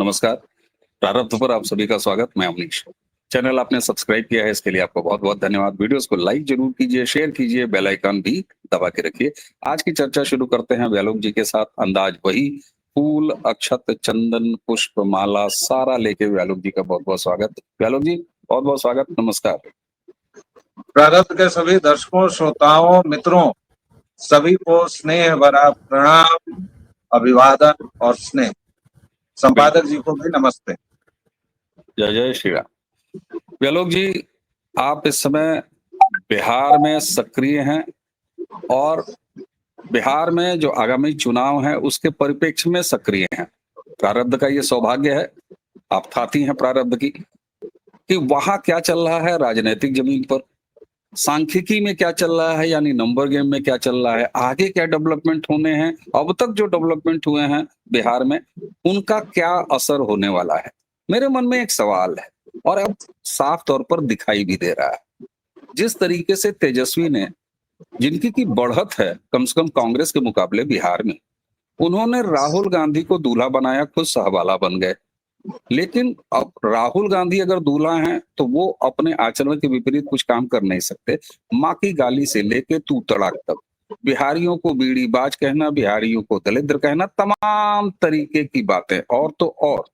नमस्कार। प्रारब्ध पर आप सभी का स्वागत। मैं अमनीश। चैनल आपने सब्सक्राइब किया है, इसके लिए आपको बहुत-बहुत धन्यवाद। वीडियोस को लाइक जरूर कीजिए, शेयर कीजिए, बेल आइकन भी दबा के रखिए। आज की चर्चा शुरू करते हैं व्यालोक जी के साथ। अंदाज वही, फूल, अक्षत, चंदन, पुष्प, माला सारा लेके व्यालोक जी का बहुत-बहुत स्वागत। व्यालोक जी, बहुत-बहुत स्वागत। नमस्कार। प्रारब्ध के सभी दर्शकों, श्रोताओं, मित्रों सभी को स्नेह भरा प्रणाम, अभिवादन और स्नेह। संपादक जी को भी नमस्ते। जय जय श्री राम। व्यालोक जी, आप इस समय बिहार में सक्रिय हैं और बिहार में जो आगामी चुनाव है उसके परिप्रेक्ष्य में सक्रिय हैं। प्रारब्ध का ये सौभाग्य है, आप थाती हैं प्रारब्ध की, कि वहां क्या चल रहा है राजनीतिक जमीन पर, सांख्यिकी में क्या चल रहा है, यानी नंबर गेम में क्या चल रहा है, आगे क्या डेवलपमेंट होने हैं, अब तक जो डेवलपमेंट हुए हैं बिहार में उनका क्या असर होने वाला है। मेरे मन में एक सवाल है और अब साफ तौर पर दिखाई भी दे रहा है। जिस तरीके से तेजस्वी ने, जिनकी की बढ़त है कम से कम कांग्रेस के मुकाबले बिहार में, उन्होंने राहुल गांधी को दूल्हा बनाया, खुद सहवाला बन गए। लेकिन अब राहुल गांधी अगर दूल्हा हैं तो वो अपने आचरण के विपरीत कुछ काम कर नहीं सकते। माँ की गाली से लेके तू तड़ाक तक, बिहारियों को बीड़ी बाज कहना, बिहारियों को दलिद्र कहना, तमाम तरीके की बातें। और तो और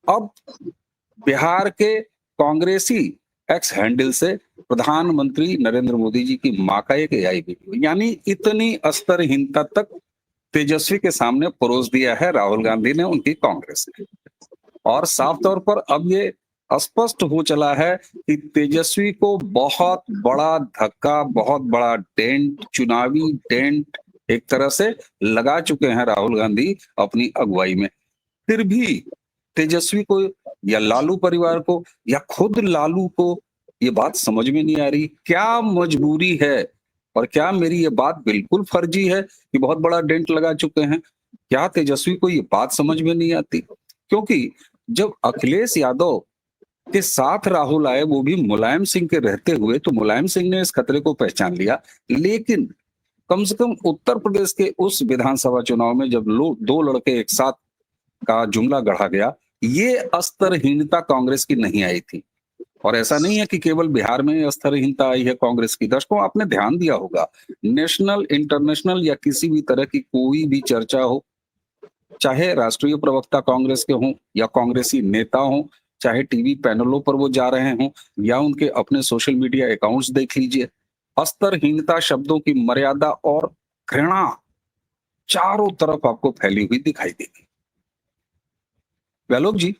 अब बिहार के कांग्रेसी एक्स हैंडल से प्रधानमंत्री नरेंद्र मोदी जी की मां का एक एआई वीडियो, यानी इतनी स्तरहीनता तक तेजस्वी के सामने परोस दिया है राहुल गांधी ने, उनकी कांग्रेस ने। और साफ तौर पर अब ये स्पष्ट हो चला है कि तेजस्वी को बहुत बड़ा धक्का, बहुत बड़ा डेंट, चुनावी डेंट एक तरह से लगा चुके हैं राहुल गांधी अपनी अगुवाई में। फिर भी तेजस्वी को या लालू परिवार को या खुद लालू को ये बात समझ में नहीं आ रही, क्या मजबूरी है और क्या मेरी ये बात बिल्कुल फर्जी है कि बहुत बड़ा डेंट लगा चुके हैं। क्या तेजस्वी को ये बात समझ में नहीं आती? क्योंकि जब अखिलेश यादव के साथ राहुल आए, वो भी मुलायम सिंह के रहते हुए, तो मुलायम सिंह ने इस खतरे को पहचान लिया। लेकिन कम से कम उत्तर प्रदेश के उस विधानसभा चुनाव में जब दो लड़के एक साथ का जुमला गढ़ा गया, ये स्तरहीनता कांग्रेस की नहीं आई थी। और ऐसा नहीं है कि केवल बिहार में स्तरहीनता आई है कांग्रेस की। दर्शकों, आपने ध्यान दिया होगा, नेशनल, इंटरनेशनल या किसी भी तरह की कोई भी चर्चा हो, चाहे राष्ट्रीय प्रवक्ता कांग्रेस के हों या कांग्रेसी नेता हों, चाहे टीवी पैनलों पर वो जा रहे हों या उनके अपने सोशल मीडिया अकाउंट्स देख लीजिए, स्तरहीनता शब्दों की मर्यादा और घृणा चारों तरफ आपको फैली हुई दिखाई देगी। व्यालोक जी,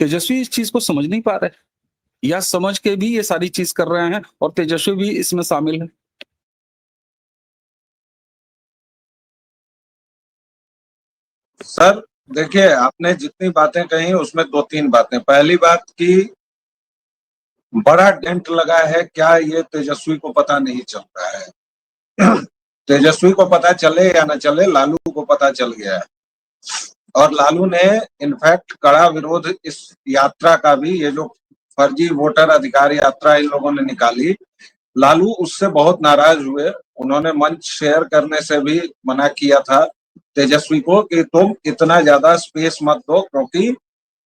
तेजस्वी इस चीज को समझ नहीं पा रहे या समझ के भी ये सारी चीज कर रहे हैं और तेजस्वी भी इसमें शामिल है। सर देखिए, आपने जितनी बातें कही उसमें दो तीन बातें। पहली बात की बड़ा डेंट लगा है, क्या ये तेजस्वी को पता नहीं चल रहा है? तेजस्वी को पता चले या न चले, लालू को पता चल गया है। और लालू ने इनफैक्ट कड़ा विरोध इस यात्रा का भी, ये जो फर्जी वोटर अधिकार यात्रा इन लोगों ने निकाली, लालू उससे बहुत नाराज हुए। उन्होंने मंच शेयर करने से भी मना किया था तेजस्वी को कि तुम इतना ज्यादा स्पेस मत दो, क्योंकि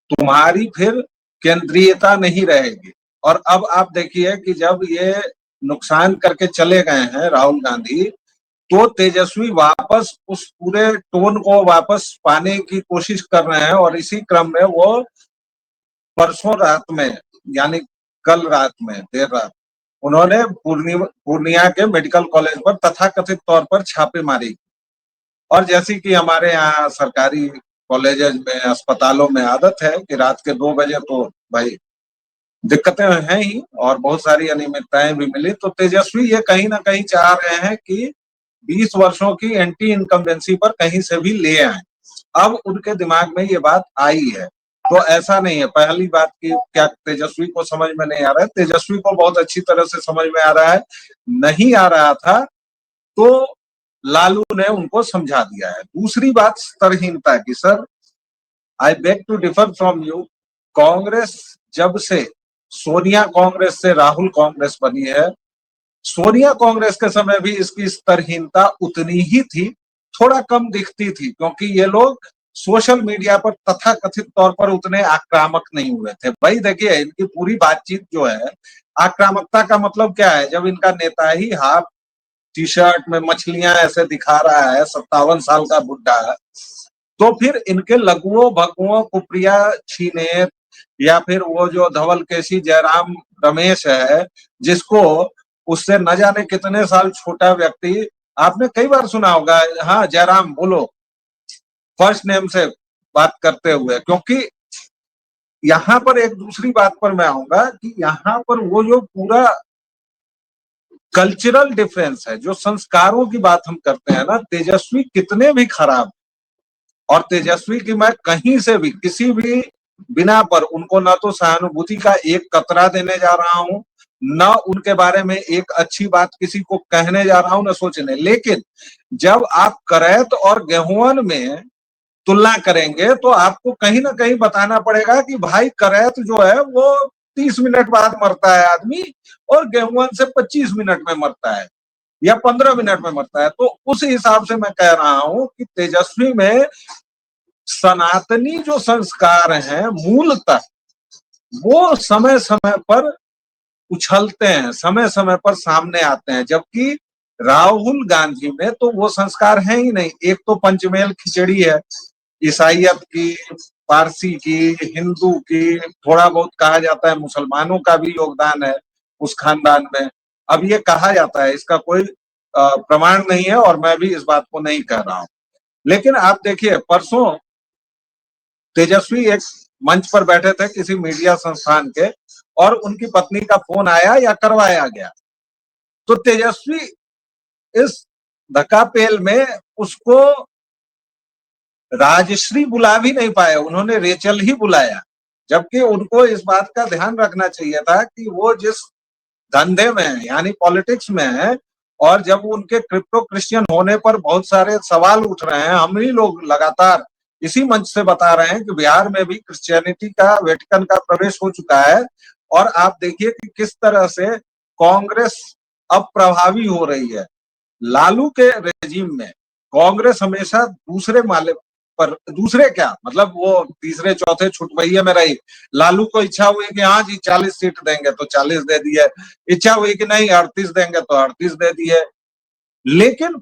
तुम्हारी फिर केंद्रीयता नहीं रहेगी। और अब आप देखिए कि जब ये नुकसान करके चले गए हैं राहुल गांधी, तो तेजस्वी वापस उस पूरे टोन को वापस पाने की कोशिश कर रहे हैं। और इसी क्रम में वो परसों रात में, यानी कल रात में देर रात, उन्होंने पूर्णिया के मेडिकल कॉलेज पर तथाकथित तौर पर छापेमारी। और जैसी कि हमारे यहाँ सरकारी कॉलेजेस में, अस्पतालों में आदत है कि रात के 2 बजे तो भाई दिक्कतें हैं ही और बहुत सारी अनियमितताएं भी मिली। तो तेजस्वी ये कहीं ना कहीं चाह रहे हैं कि 20 वर्षों की एंटी इनकम्बेंसी पर कहीं से भी ले आए। अब उनके दिमाग में ये बात आई है। तो ऐसा नहीं है, पहली बात की क्या तेजस्वी को समझ में नहीं आ रहा है? तेजस्वी को बहुत अच्छी तरह से समझ में आ रहा है। नहीं आ रहा था तो लालू ने उनको समझा दिया है। दूसरी बात स्तरहीनता की, sir I beg to differ from you. Congress जब से सोनिया कांग्रेस से राहुल कांग्रेस बनी है, सोनिया कांग्रेस के समय भी इसकी स्तरहीनता उतनी ही थी, थोड़ा कम दिखती थी, क्योंकि ये लोग सोशल मीडिया पर तथाकथित तौर पर उतने आक्रामक नहीं हुए थे। भाई देखिए, इनकी पूरी बातचीत जो है, आक्रामकता का मतलब क्या है? जब इनका नेता ही हाफ टी शर्ट में मछलियां ऐसे दिखा रहा है, 57 साल का बुड्ढा, तो फिर इनके लघुओं भगुओं कुप्रिया छीने या फिर वो जो धवल केसी जयराम रमेश है, जिसको उससे न जाने कितने साल छोटा व्यक्ति, आपने कई बार सुना होगा, हाँ जयराम बोलो, फर्स्ट नेम से बात करते हुए। क्योंकि यहाँ पर एक दूसरी बात पर मैं आऊंगा कि यहाँ पर वो जो पूरा कल्चरल डिफरेंस है, जो संस्कारों की बात हम करते हैं ना, तेजस्वी कितने भी खराब, और तेजस्वी की मैं कहीं से भी किसी भी बिना पर उनको ना तो सहानुभूति का एक कतरा देने जा रहा हूं, न उनके बारे में एक अच्छी बात किसी को कहने जा रहा हूं, न सोचने। लेकिन जब आप करैत और गेहूं में तुलना करेंगे तो आपको कहीं ना कहीं बताना पड़ेगा कि भाई करैत जो है वो 30 मिनट बाद मरता है आदमी, और गेहूं से 25 मिनट में मरता है या 15 मिनट में मरता है। तो उस हिसाब से मैं कह रहा हूं कि तेजस्वी में सनातनी जो संस्कार हैं मूलतः, वो समय समय पर उछलते हैं, समय समय पर सामने आते हैं, जबकि राहुल गांधी में तो वो संस्कार है ही नहीं। एक तो पंचमेल खिचड़ी है, ईसाइयत की, पारसी की, हिंदू की, थोड़ा बहुत कहा जाता है मुसलमानों का भी योगदान है उस खानदान में। अब ये कहा जाता है, इसका कोई प्रमाण नहीं है और मैं भी इस बात को नहीं कह रहा हूं। लेकिन आप देखिए, परसों तेजस्वी एक मंच पर बैठे थे किसी मीडिया संस्थान के, और उनकी पत्नी का फोन आया या करवाया गया, तो तेजस्वी इस धक्कापेल में उसको राजश्री बुला भी नहीं पाए, उन्होंने रेचल ही बुलाया। जबकि उनको इस बात का ध्यान रखना चाहिए था कि वो जिस धंधे में है, यानी पॉलिटिक्स में है, और जब उनके क्रिप्टो क्रिश्चियन होने पर बहुत सारे सवाल उठ रहे हैं, हम ही लोग लगातार इसी मंच से बता रहे हैं कि बिहार में भी क्रिश्चियनिटी का, वेटिकन का प्रवेश हो चुका है। और आप देखिए कि किस तरह से कांग्रेस अब प्रभावी हो रही है। लालू के रेजिम में कांग्रेस हमेशा दूसरे माले पर, दूसरे क्या मतलब वो तीसरे चौथे छुटवैये में रही। लालू को इच्छा हुई कि हाँ जी 40 सीट देंगे तो 40 दे दिए, इच्छा हुई कि नहीं 38 देंगे तो 38 दे दिए। लेकिन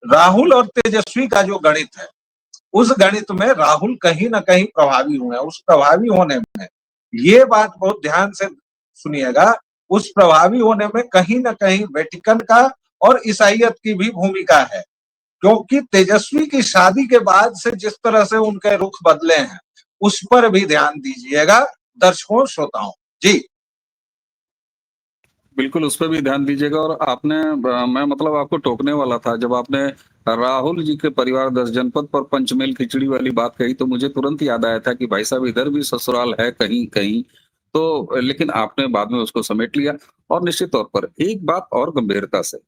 राहुल और तेजस्वी का जो गणित है, उस गणित में राहुल कहीं ना कहीं प्रभावी हुए। उस प्रभावी होने में, ये बात बहुत ध्यान से सुनिएगा, उस प्रभावी होने में कहीं ना कहीं वेटिकन का और ईसाइयत की भी भूमिका है। क्योंकि तेजस्वी की शादी के बाद से जिस तरह से उनके रुख बदले हैं, उस पर भी ध्यान दीजिएगा दर्शकों श्रोताओं। जी बिल्कुल, उस पे भी ध्यान दीजिएगा। और आपने मैं मतलब आपको टोकने वाला था जब आपने राहुल जी के परिवार 10 जनपद पर पंचमेल खिचड़ी वाली बात कही, तो मुझे तुरंत याद आया था कि भाई साहब इधर भी ससुराल है कहीं-कहीं। तो लेकिन आपने बाद में उसको समेट लिया। और निश्चित तौर पर एक बात और गंभीरता से,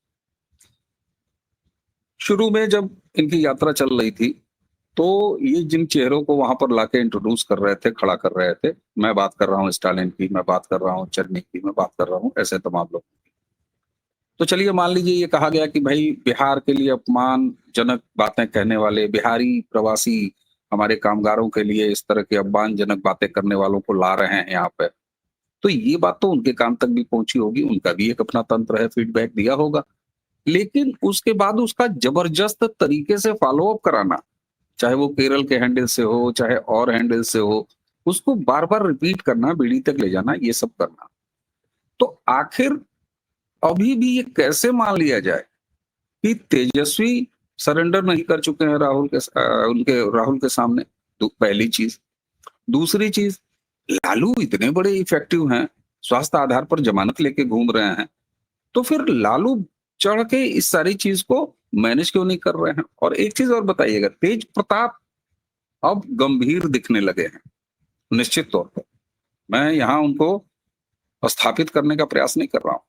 शुरू में जब इनकी यात्रा चल रही थी, तो ये जिन चेहरों को वहाँ पर लाके इंट्रोड्यूस कर रहे थे, खड़ा कर रहे थे, मैं बात कर रहा हूँ स्टालिन की, मैं बात कर रहा हूँ चन्नी की, मैं बात कर रहा हूँ ऐसे तमाम लोग। तो चलिए मान लीजिए ये कहा गया कि भाई बिहार के लिए अपमानजनक बातें कहने वाले, बिहारी प्रवासी हमारे कामगारों के लिए इस तरह की अपमानजनक बातें करने वालों को ला रहे हैं यहाँ पे। तो ये बात तो उनके कान तक भी पहुँची होगी, उनका भी एक अपना तंत्र है, फीडबैक दिया होगा। लेकिन उसके बाद उसका जबरदस्त तरीके से फ़ॉलो अप कराना, चाहे वो केरल के हैंडल से हो, चाहे और हैंडल से हो, उसको बार-बार रिपीट करना, बीड़ी तक ले जाना, ये सब करना। तो आखिर अभी भी ये कैसे मान लिया जाए कि तेजस्वी सरेंडर नहीं कर चुके हैं उनके राहुल के सामने? तो पहली चीज़। दूसरी चीज़, लालू इतने बड़े इफेक्टिव हैं, स्वास्थ्य आधार पर जमानत लेके घूम रहे हैं, तो फिर लालू चढ़ के इस सारी चीज़ को मैनेज क्यों नहीं कर रहे हैं? और एक चीज़ और बताइएगा, तेज प्रताप अब गंभीर दिखने लगे हैं, निश्चित तौर पर। मैं यहाँ उनको स्थापित करने का प्रयास नहीं कर रहा हूँ।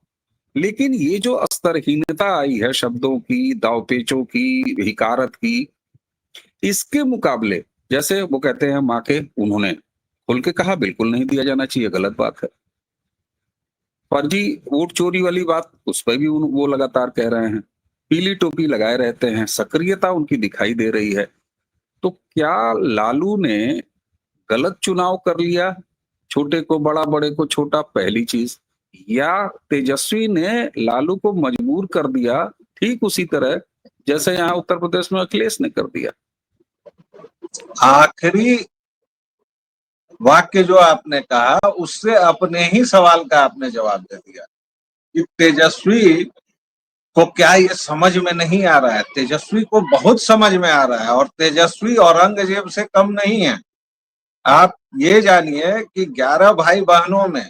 लेकिन ये जो स्तरहीनता आई है शब्दों की, दांवपेचों की, हिकारत की, इसके मुकाबले जैसे वो कहते हैं माँ के, उन्होंने खुल के कहा बिल्कुल नहीं दिया जाना चाहिए, गलत बात है। फर्जी वोट चोरी वाली बात, उस पर भी वो लगातार कह रहे हैं। पीली टोपी लगाए रहते हैं, सक्रियता उनकी दिखाई दे रही है। तो क्या लालू ने गलत चुनाव कर लिया? छोटे को बड़ा, बड़े को छोटा, पहली चीज। या तेजस्वी ने लालू को मजबूर कर दिया, ठीक उसी तरह जैसे यहाँ उत्तर प्रदेश में अखिलेश ने कर दिया। आखिरी वाक्य जो आपने कहा उससे अपने ही सवाल का आपने जवाब दे दिया कि तेजस्वी को क्या ये समझ में नहीं आ रहा है। तेजस्वी को बहुत समझ में आ रहा है और तेजस्वी औरंगजेब से कम नहीं है। आप ये जानिए कि 11 भाई बहनों में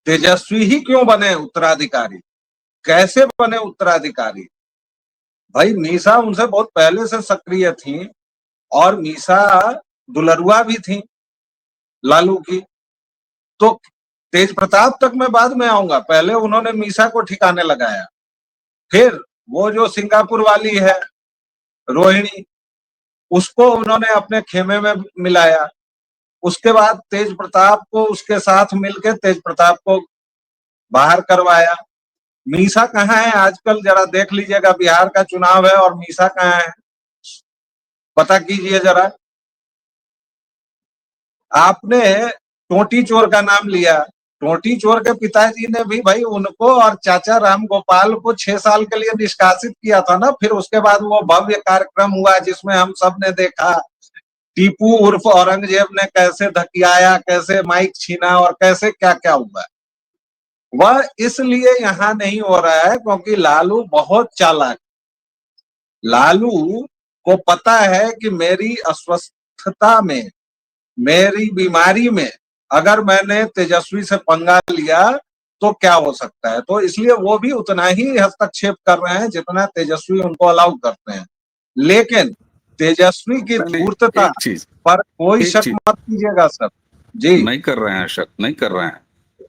तेजस्वी ही क्यों बने उत्तराधिकारी, कैसे बने उत्तराधिकारी। भाई मीसा उनसे बहुत पहले से सक्रिय थी और मीसा दुलरुआ भी थी लालू की। तो तेज प्रताप तक मैं बाद में आऊंगा, पहले उन्होंने मीसा को ठिकाने लगाया, फिर वो जो सिंगापुर वाली है रोहिणी, उसको उन्होंने अपने खेमे में मिलाया। उसके बाद तेज प्रताप को उसके साथ मिलकर तेज प्रताप को बाहर करवाया। मीसा कहाँ है आजकल, जरा देख लीजिएगा, बिहार का चुनाव है और मीसा कहाँ है, पता कीजिए जरा। आपने टोटी चोर का नाम लिया, टोटी चोर के पिताजी ने भी भाई उनको और चाचा राम गोपाल को 6 साल के लिए निष्कासित किया था ना। फिर उसके बाद वो भव्य कार्यक्रम हुआ जिसमें हम सब ने देखा टीपू उर्फ औरंगजेब ने कैसे धकियाया, कैसे माइक छीना और कैसे क्या क्या हुआ। वह इसलिए यहाँ नहीं हो रहा है क्योंकि लालू बहुत चालाक। लालू को पता है कि मेरी अस्वस्थता में, मेरी बीमारी में अगर मैंने तेजस्वी से पंगा लिया तो क्या हो सकता है। तो इसलिए वो भी उतना ही हस्तक्षेप कर रहे हैं जितना तेजस्वी उनको अलाउ करते हैं। लेकिन तेजस्वी की नहीं, धूर्तता एक चीज, पर कोई एक शक चीज मत कीजिएगा सर जी। नहीं कर रहे हैं, शक नहीं कर रहे हैं।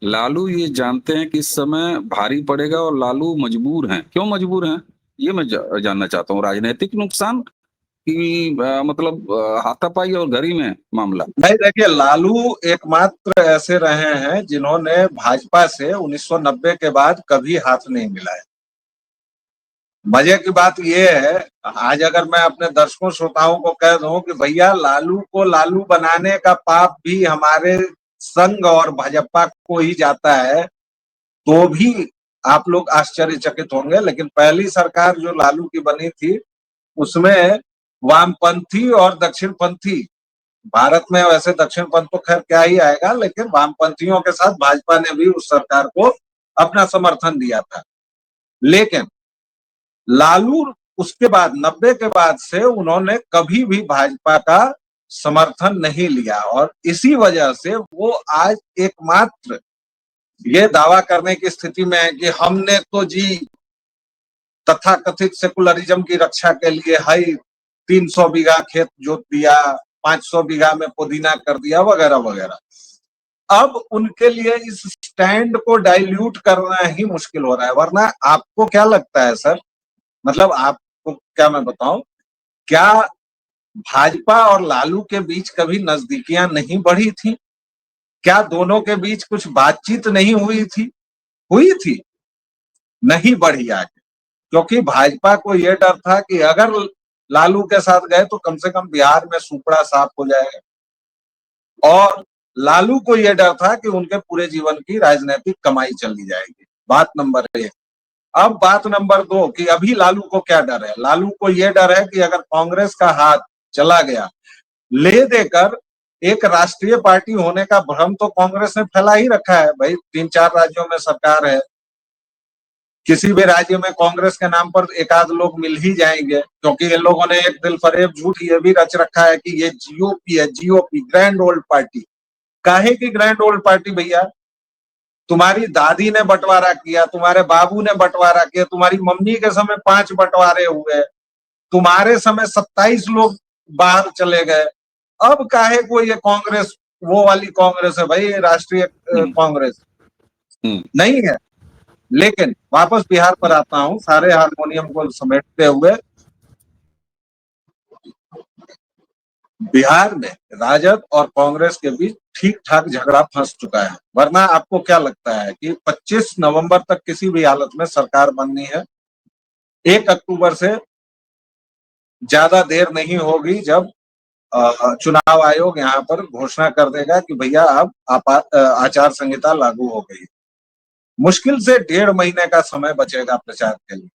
लालू ये जानते हैं कि इस समय भारी पड़ेगा और लालू मजबूर हैं। क्यों मजबूर हैं? ये मैं जानना चाहता हूँ। राजनीतिक नुकसान की मतलब हाथापाई और घड़ी में मामला? नहीं देखिए, लालू एकमात्र ऐसे रहे हैं जिन्होंने भाजपा से 1990 के बाद कभी हाथ नहीं मिलाया। मजे की बात यह है, आज अगर मैं अपने दर्शकों श्रोताओं को कह दूं कि भैया लालू को लालू बनाने का पाप भी हमारे संघ और भाजपा को ही जाता है, तो भी आप लोग आश्चर्यचकित होंगे। लेकिन पहली सरकार जो लालू की बनी थी उसमें वामपंथी और दक्षिणपंथी, भारत में वैसे दक्षिणपंथ तो खैर क्या ही आएगा, लेकिन वामपंथियों के साथ भाजपा ने भी उस सरकार को अपना समर्थन दिया था। लेकिन लालू उसके बाद 90 के बाद से उन्होंने कभी भी भाजपा का समर्थन नहीं लिया और इसी वजह से वो आज एकमात्र ये दावा करने की स्थिति में है कि हमने तो जी तथाकथित सेकुलरिज्म की रक्षा के लिए हाई 300 बीघा खेत जोत दिया, 500 बीघा में पुदीना कर दिया, वगैरह वगैरह। अब उनके लिए इस स्टैंड को डाइल्यूट करना ही मुश्किल हो रहा है। वरना आपको क्या लगता है सर, मतलब आपको क्या मैं बताऊं, क्या भाजपा और लालू के बीच कभी नजदीकियां नहीं बढ़ी थी? क्या दोनों के बीच कुछ बातचीत नहीं हुई थी? हुई थी, नहीं बढ़ी आगे। क्योंकि भाजपा को यह डर था कि अगर लालू के साथ गए तो कम से कम बिहार में सुपड़ा साफ हो जाएगा, और लालू को यह डर था कि उनके पूरे जीवन की राजनीतिक कमाई चली जाएगी। बात नंबर 1। अब बात नंबर 2 कि अभी लालू को क्या डर है। लालू को यह डर है कि अगर कांग्रेस का हाथ चला गया, ले देकर एक राष्ट्रीय पार्टी होने का भ्रम तो कांग्रेस ने फैला ही रखा है। भाई 3-4 राज्यों में सरकार है, किसी भी राज्य में कांग्रेस के नाम पर एक आध लोग मिल ही जाएंगे, क्योंकि इन लोगों ने एक दिल फरेब झूठ ये भी रच रखा है कि ये जीओपी है, जीओपी ग्रैंड ओल्ड पार्टी। काहे की ग्रैंड ओल्ड पार्टी भैया? तुम्हारी दादी ने बंटवारा किया, तुम्हारे बाबू ने बंटवारा किया, तुम्हारी मम्मी के समय 5 बंटवारे हुए, तुम्हारे समय 27 लोग बाहर चले गए। अब काहे को ये कांग्रेस वो वाली कांग्रेस है भाई, राष्ट्रीय कांग्रेस नहीं है। लेकिन वापस बिहार पर आता हूं, सारे हारमोनियम को समेटते हुए। बिहार में राजद और कांग्रेस के बीच ठीक ठाक झगड़ा फंस चुका है। वरना आपको क्या लगता है कि 25 नवंबर तक किसी भी हालत में सरकार बननी है? 1 अक्टूबर से ज्यादा देर नहीं होगी जब चुनाव आयोग यहाँ पर घोषणा कर देगा कि भैया अब आचार संहिता लागू हो गई। मुश्किल से 1.5 महीने का समय बचेगा प्रचार के लिए।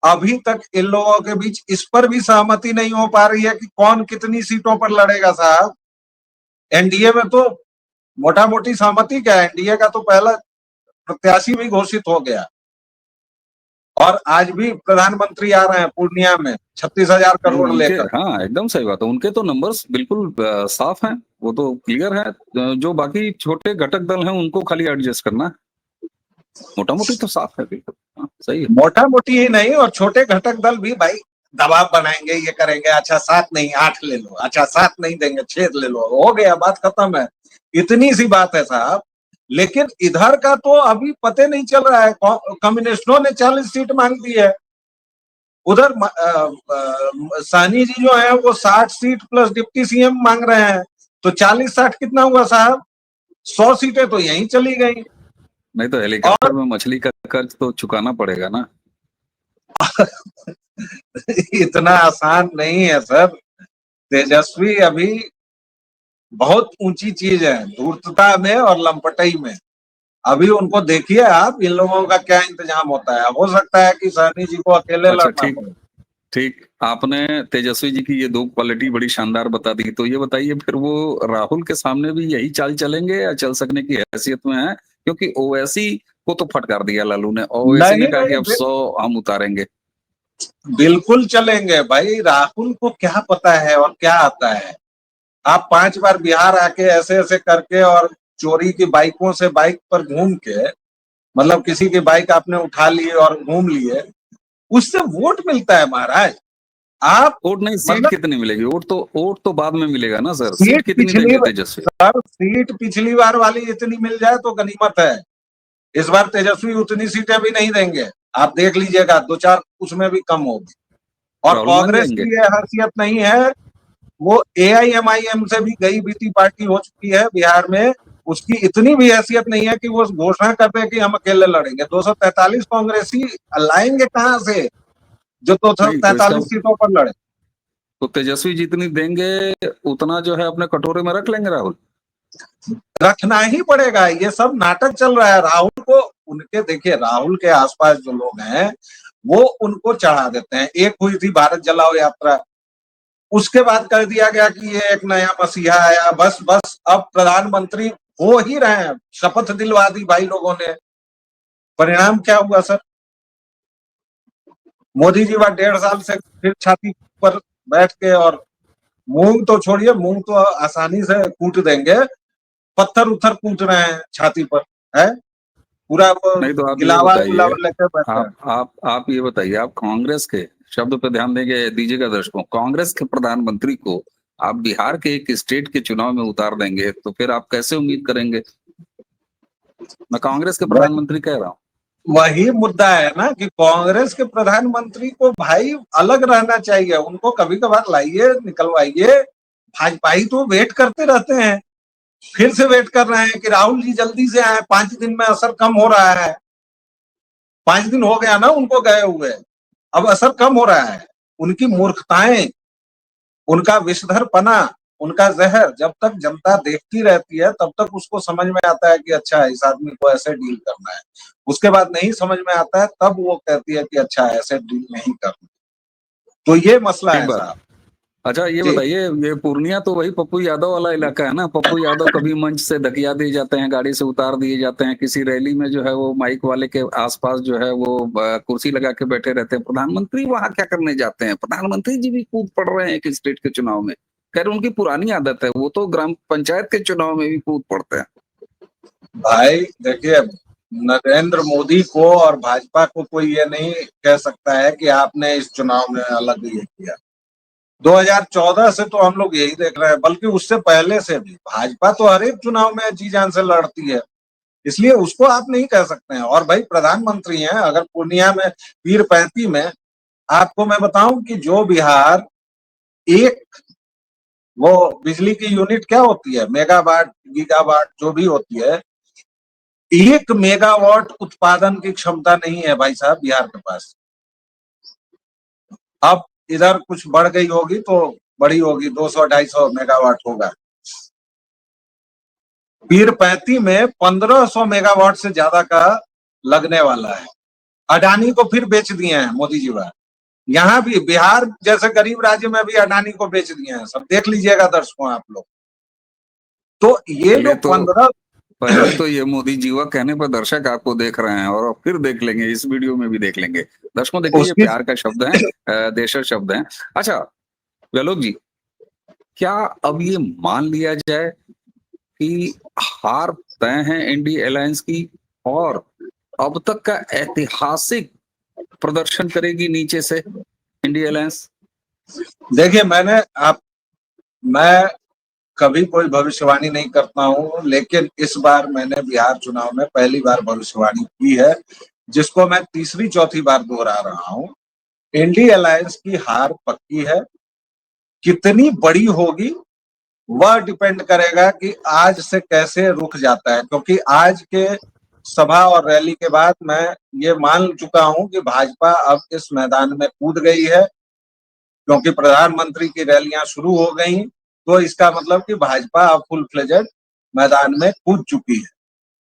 अभी तक इन लोगों के बीच इस पर भी सहमति नहीं हो पा रही है कि कौन कितनी सीटों पर लड़ेगा साहब। एनडीए में तो मोटा मोटी सहमति क्या है, एनडीए का तो पहला प्रत्याशी भी घोषित हो गया और आज भी प्रधानमंत्री आ रहे हैं पूर्णिया में 36,000 करोड़ लेकर। हाँ एकदम सही बात है, उनके तो नंबर्स बिल्कुल साफ हैं, वो तो क्लियर है। जो बाकी छोटे घटक दल हैं उनको खाली एडजस्ट करना है, मोटा मोटी तो साफ है बिल्कुल। हाँ, सही है। मोटा मोटी ही नहीं, और छोटे घटक दल भी भाई दबाव बनाएंगे, ये करेंगे, अच्छा 7 नहीं 8 ले लो, अच्छा 7 नहीं देंगे 6 ले लो, हो गया, बात खत्म है। इतनी सी बात है साहब। लेकिन इधर का तो अभी पते नहीं चल रहा है। कम्युनिस्टों ने 40 सीट मांग दी है, उधर साहनी जी जो है वो 60 सीट प्लस डिप्टी सीएम मांग रहे हैं, तो 40-60 कितना हुआ साहब? 100 सीटें तो यहीं चली गई। नहीं तो हेलीकॉप्टर में मछली का कर्ज तो चुकाना पड़ेगा ना। इतना आसान नहीं है सर। तेजस्वी अभी बहुत ऊंची चीज है, धूर्तता में और लंपटई में। अभी उनको देखिए आप, इन लोगों का क्या इंतजाम होता है। हो सकता है कि सहनी जी को अकेले अच्छा लड़ना पड़े। ठीक, आपने तेजस्वी जी की ये 2 क्वालिटी बड़ी शानदार बता दी, तो ये बताइए फिर वो राहुल के सामने भी यही चाल चलेंगे या चल सकने की हैसियत में है? क्योंकि ओवैसी को तो फटकार दिया लालू ने, ओवैसी ने नहीं कहा कि अब नहीं, 100 हम उतारेंगे। बिल्कुल चलेंगे भाई। राहुल को क्या पता है और क्या आता है। आप 5 बार बिहार आके ऐसे ऐसे करके और चोरी की बाइकों से बाइक पर घूम के, मतलब किसी की बाइक आपने उठा ली और घूम लिए, उससे वोट मिलता है महाराज। आप वोट नहीं, सीट मतलब कितनी मिलेगी? वोट तो बाद में मिलेगा ना सर, सीट सीट कितनी पिछली देंगे तेजस्वी? सर सीट पिछली बार वाली इतनी मिल जाए तो गनीमत है। इस बार तेजस्वी उतनी सीटें भी नहीं देंगे, आप देख लीजिएगा, 2-4 उसमें भी कम होगी। और राहुल मान कांग्रेस जाएंगे? की यह हैसियत नहीं है, वो एआईएमआईएम से भी गई बीती पार्टी हो चुकी है बिहार में। उसकी इतनी भी हैसियत नहीं है कि वो घोषणा कर दे कि हम अकेले लड़ेंगे। 243 कांग्रेसी लाएंगे कहां से जो नहीं तो इसका 243 सीटों पर लड़े? तो तेजस्वी जितनी देंगे उतना जो है अपने कटोरे में रख लेंगे राहुल। रखना ही पड़ेगा, ये सब नाटक चल रहा है। राहुल को उनके, देखिए राहुल के आसपास जो लोग हैं वो उनको चढ़ा देते हैं। एक हुई थी भारत जलाओ यात्रा, उसके बाद कर दिया गया कि ये एक नया मसीहा आया, बस बस अब प्रधानमंत्री हो ही रहे हैं। शपथ दिलवा दी भाई लोगों ने। परिणाम क्या हुआ सर? मोदी जी वह 1.5 साल से फिर छाती पर बैठ के, और मूंग तो छोड़िए, मूंग तो आसानी से कूट देंगे, पत्थर उथर कूट रहे हैं छाती पर, है पूरा वो नहीं तो आप ये गिलावा बताइए, गुलावा लेकर बैठे हैं। आप ये बताइए, आप कांग्रेस के शब्द पे ध्यान देंगे, दीजिएगा दर्शकों, कांग्रेस के प्रधानमंत्री को आप बिहार के एक स्टेट के चुनाव में उतार देंगे तो फिर आप कैसे उम्मीद करेंगे? मैं कांग्रेस के प्रधानमंत्री कह रहा हूँ। वही मुद्दा है ना कि कांग्रेस के प्रधानमंत्री को भाई अलग रहना चाहिए। उनको कभी कभार लाइए, निकलवाइए। भाजपा ही तो वेट करते रहते हैं, फिर से वेट कर रहे हैं कि राहुल जी जल्दी से आए, 5 दिन में असर कम हो रहा है। 5 दिन हो गया ना उनको गए हुए, अब असर कम हो रहा है। उनकी मूर्खताएं, उनका विषधरपना, उनका जहर जब तक जनता देखती रहती है तब तक उसको समझ में आता है कि अच्छा इस आदमी को ऐसे डील करना है। उसके बाद नहीं समझ में आता है, तब वो कहती है कि अच्छा ऐसे डील नहीं करना। तो ये मसला ठीक है बात। साहब अच्छा ये जी। बताइए, ये पूर्णिया तो वही पप्पू यादव वाला इलाका है ना? पप्पू यादव कभी मंच से धकिया दिए जाते हैं, गाड़ी से उतार दिए जाते हैं, किसी रैली में जो है वो माइक वाले के आसपास जो है वो कुर्सी लगा के बैठे रहते हैं। प्रधानमंत्री वहां क्या करने जाते हैं? प्रधानमंत्री जी भी कूद पड़ रहे हैं एक स्टेट के चुनाव में। खैर उनकी पुरानी आदत है, वो तो ग्राम पंचायत के चुनाव में भी कूद पड़ते हैं। भाई देखिए, नरेंद्र मोदी को और भाजपा को कोई ये नहीं कह सकता है कि आपने इस चुनाव में अलग ये किया। 2014 से तो हम लोग यही देख रहे हैं, बल्कि उससे पहले से भी भाजपा तो हर एक चुनाव में जी जान से लड़ती है, इसलिए उसको आप नहीं कह सकते हैं। और भाई प्रधानमंत्री हैं, अगर पूर्णिया में पीरपैंती में, आपको मैं बताऊं कि जो बिहार एक, वो बिजली की यूनिट क्या होती है, मेगावाट गीगावाट जो भी होती है, 1 मेगावाट उत्पादन की क्षमता नहीं है भाई साहब बिहार के पास। अब इधर कुछ बढ़ गई होगी तो बड़ी होगी, 200-250 मेगावाट होगा। पीरपैंती में 1500 मेगावाट से ज्यादा का लगने वाला है। अडानी को फिर बेच दिए हैं मोदी जी बात। यहाँ भी बिहार जैसे गरीब राज्य में भी अडानी को बेच दिए हैं, सब देख लीजिएगा दर्शकों आप लोग। तो ये जो 15 पहले तो ये मोदी जीवा कहने पर दर्शक आपको देख रहे हैं और फिर देख लेंगे, इस वीडियो में भी देख लेंगे। दर्शकों देखिए, ये प्यार का शब्द है, देशज शब्द है। अच्छा व्यालोक जी, क्या अब ये मान लिया जाए कि हार तय है इंडी अलायंस की और अब तक का ऐतिहासिक प्रदर्शन करेगी नीचे से इंडी अलायंस? देखिए, मैं कभी कोई भविष्यवाणी नहीं करता हूं, लेकिन इस बार मैंने बिहार चुनाव में पहली बार भविष्यवाणी की है, जिसको मैं तीसरी चौथी बार दोहरा रहा हूं। इंडी अलायंस की हार पक्की है। कितनी बड़ी होगी वह डिपेंड करेगा कि आज से कैसे रुक जाता है, क्योंकि आज के सभा और रैली के बाद मैं ये मान चुका हूं कि भाजपा अब इस मैदान में कूद गई है, क्योंकि प्रधानमंत्री की रैलियां शुरू हो गई। तो इसका मतलब कि भाजपा अब फुल फ्लेजेड मैदान में कूद चुकी है।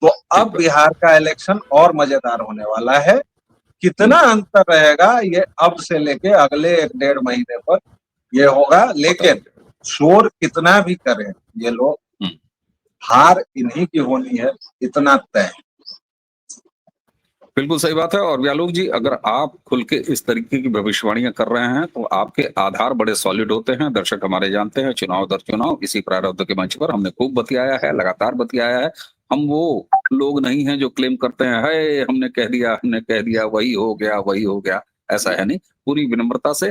तो अब बिहार का इलेक्शन और मजेदार होने वाला है। कितना अंतर रहेगा ये अब से लेके अगले 1-1.5 महीने पर ये होगा, लेकिन शोर कितना भी करें ये लोग, हार इन्हीं की होनी है, इतना तय है। बिल्कुल सही बात है। और व्यालोक जी, अगर आप खुल के इस तरीके की भविष्यवाणियां कर रहे हैं तो आपके आधार बड़े सॉलिड होते हैं। दर्शक हमारे जानते हैं, चुनाव दर चुनाव इसी प्रारब्ध के मंच पर हमने खूब बतियाया है, लगातार बतियाया है। हम वो लोग नहीं हैं जो क्लेम करते हैं, है हमने कह दिया, वही हो गया। ऐसा है नहीं। पूरी विनम्रता से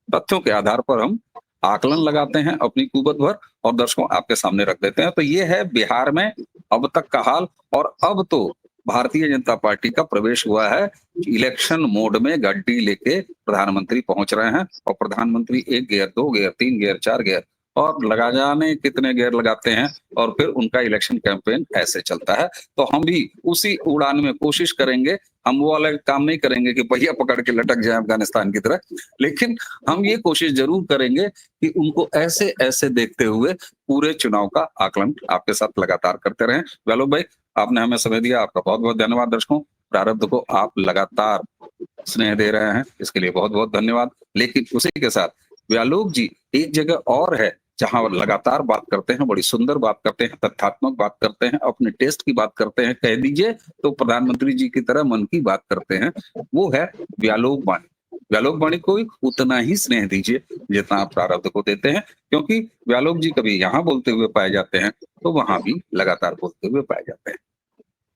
तथ्यों के आधार पर हम आकलन लगाते हैं अपनी कुवत भर और दर्शकों आपके सामने रख देते हैं। तो ये है बिहार में अब तक का हाल। और अब तो भारतीय जनता पार्टी का प्रवेश हुआ है इलेक्शन मोड में। गड्डी लेके प्रधानमंत्री पहुंच रहे हैं और प्रधानमंत्री 1 गियर, 2 गियर, 3 गियर, 4 गियर और लगा जाने कितने गियर लगाते हैं और फिर उनका इलेक्शन कैंपेन ऐसे चलता है। तो हम भी उसी उड़ान में कोशिश करेंगे। हम वो वाला काम नहीं करेंगे कि पहिया पकड़ के लटक जाए अफगानिस्तान की तरह, लेकिन हम ये कोशिश जरूर करेंगे कि उनको ऐसे ऐसे देखते हुए पूरे चुनाव का आकलन आपके साथ लगातार करते रहें। व्यालोक भाई, आपने हमें समय दिया, आपका बहुत बहुत धन्यवाद। दर्शकों, प्रारब्ध को आप लगातार स्नेह दे रहे हैं, इसके लिए बहुत बहुत धन्यवाद। लेकिन उसी के साथ व्यालोक जी एक जगह और है जहां लगातार बात करते हैं, बड़ी सुंदर बात करते हैं, तथ्यात्मक बात करते हैं, अपने टेस्ट की बात करते हैं, कह दीजिए तो प्रधानमंत्री जी की तरह मन की बात करते हैं। वो है व्यालोक वाणी। व्यालोक वाणी को उतना ही स्नेह दीजिए जितना आप प्रारब्ध को देते हैं, क्योंकि व्यालोक जी कभी यहाँ बोलते हुए पाए जाते हैं तो वहां भी लगातार बोलते हुए पाए जाते हैं।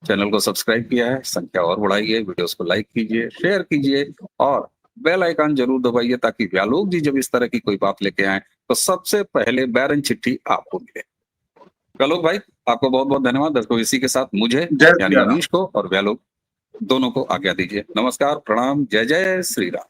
चैनल को सब्सक्राइब किया है, संख्या और बढ़ाइए, वीडियोस को लाइक कीजिए, शेयर कीजिए और बेल आइकन जरूर दबाइए ताकि व्यालोक जी जब इस तरह की कोई बात लेके आए तो सबसे पहले बैरन चिट्ठी आपको मिले। व्यालोक भाई, आपको बहुत बहुत धन्यवाद। दर्शकों, इसी के साथ मुझे यानी अमीश को और व्यालोक दोनों को आज्ञा दीजिए। नमस्कार, प्रणाम, जय जय श्री राम।